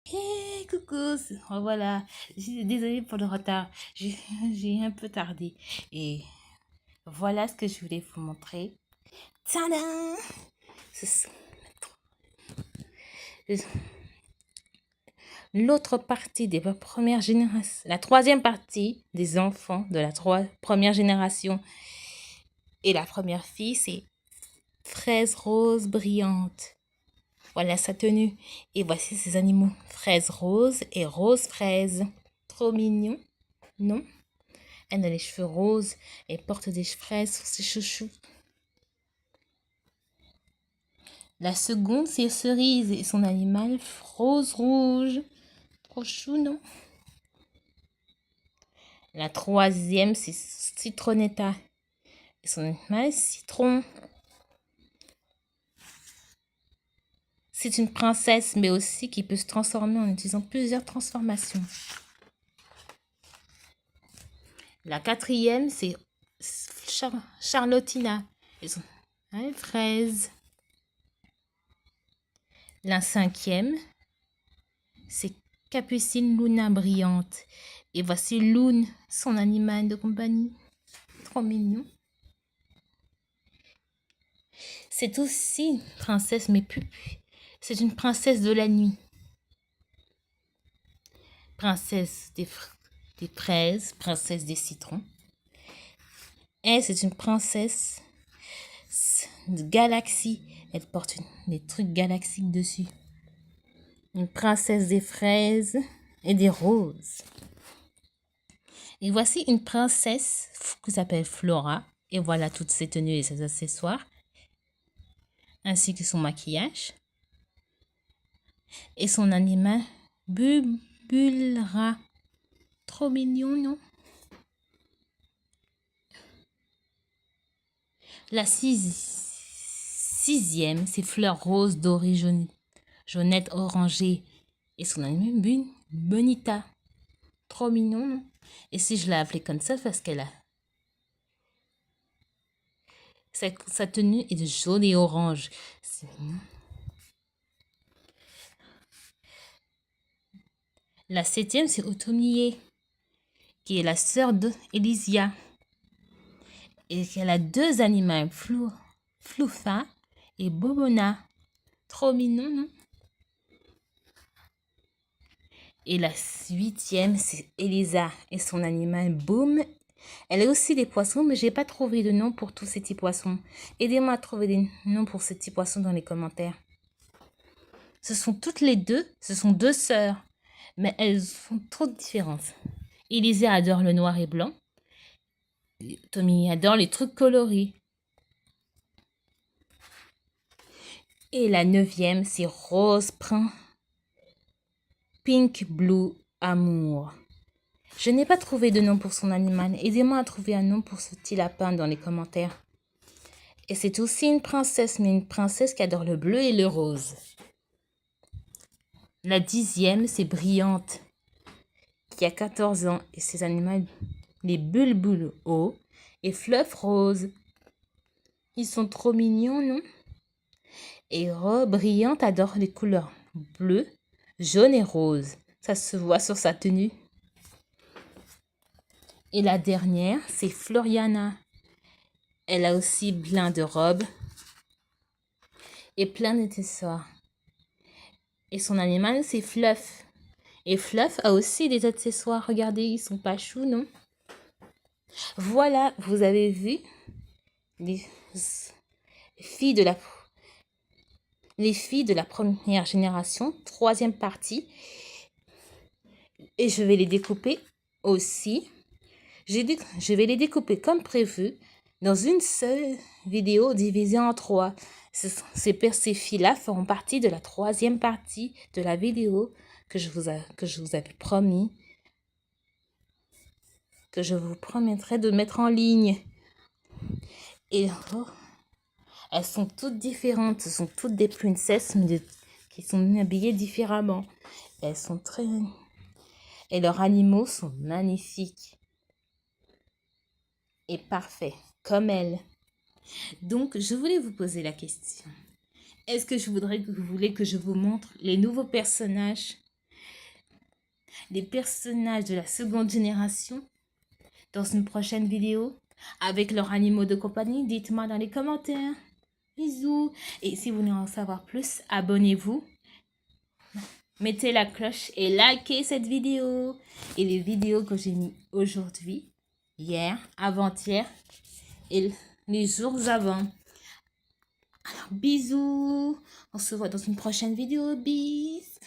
Hey, coucou, voilà. Désolée pour le retard. J'ai un peu tardé. Et voilà ce que je voulais vous montrer. Tadam! Ce sont L'autre partie des premières générations, la troisième partie des enfants de la première génération. Et la première fille, c'est Fraise Rose Brillante. Voilà sa tenue. Et voici ses animaux. Fraise Rose et Rose Fraise. Trop mignon, non? Elle a les cheveux roses et porte des fraises sur ses chouchous. La seconde, c'est Cerise et son animal rose rouge. Trop chou, non? La troisième, c'est Citronetta et son animal citron. C'est une princesse, mais aussi qui peut se transformer en utilisant plusieurs transformations. La quatrième, c'est Charlottina et son animal fraise. La cinquième, c'est Capucine Luna Brillante. Et voici Loon, son animal de compagnie. Trop mignon. C'est aussi une princesse, mais plus. C'est une princesse de la nuit. Princesse des fraises, princesse des citrons. Et c'est une princesse de galaxie. Elle porte des trucs galaxiques dessus. Une princesse des fraises et des roses. Et voici une princesse qui s'appelle Flora. Et voilà toutes ses tenues et ses accessoires. Ainsi que son maquillage. Et son animal Bubulra. Trop mignon, non? La sixième, c'est Fleur Rose dorée jaunette orangée. Et son animal Bonita. Trop mignon, non? Et si je l'ai appelée comme ça, parce qu'elle a... Sa tenue est de jaune et orange. C'est mignon. La septième, c'est Automnier, qui est la sœur d'Elysia. Et qu'elle a deux animaux, Floufa et Bobona. Trop mignon, non? Et la huitième, c'est Elisa et son animal Boom. Elle a aussi des poissons, mais j'ai pas trouvé de nom pour tous ces petits poissons. Aidez-moi à trouver des noms pour ces petits poissons dans les commentaires. Ce sont toutes les deux, ce sont deux sœurs, mais elles sont trop différentes. Elisa adore le noir et blanc. Tommy adore les trucs colorés. Et la neuvième, c'est Rose Pink Blue Amour. Je n'ai pas trouvé de nom pour son animal. Aidez-moi à trouver un nom pour ce petit lapin dans les commentaires. Et c'est aussi une princesse, mais une princesse qui adore le bleu et le rose. La dixième, c'est Brillante, qui a 14 ans. Et ses animaux, les Bulbul haut et Fluff Rose. Ils sont trop mignons, non? Et Brillante adore les couleurs bleu, jaune et rose. Ça se voit sur sa tenue. Et la dernière, c'est Floriana. Elle a aussi plein de robes et plein d'accessoires. Et son animal, c'est Fluff. Et Fluff a aussi des accessoires. Regardez, ils sont pas choux, non? Voilà, vous avez vu les filles de la première génération, troisième partie. Et je vais les découper aussi. Je vais les découper comme prévu dans une seule vidéo divisée en 3. Ces filles-là feront partie de la troisième partie de la vidéo que je vous avais promis, que je vous promettrai de mettre en ligne. Et elles sont toutes différentes. Ce sont toutes des princesses qui sont habillées différemment. Elles sont très... Et leurs animaux sont magnifiques et parfaits, comme elles. Donc, je voulais vous poser la question. Est-ce que vous voulez que je vous montre les nouveaux personnages les personnages de la seconde génération dans une prochaine vidéo avec leurs animaux de compagnie. Dites-moi dans les commentaires. Bisous. Et si vous voulez en savoir plus, abonnez-vous. Mettez la cloche et likez cette vidéo. Et les vidéos que j'ai mis aujourd'hui, hier, avant-hier et les jours avant. Alors, bisous. On se voit dans une prochaine vidéo. Bis.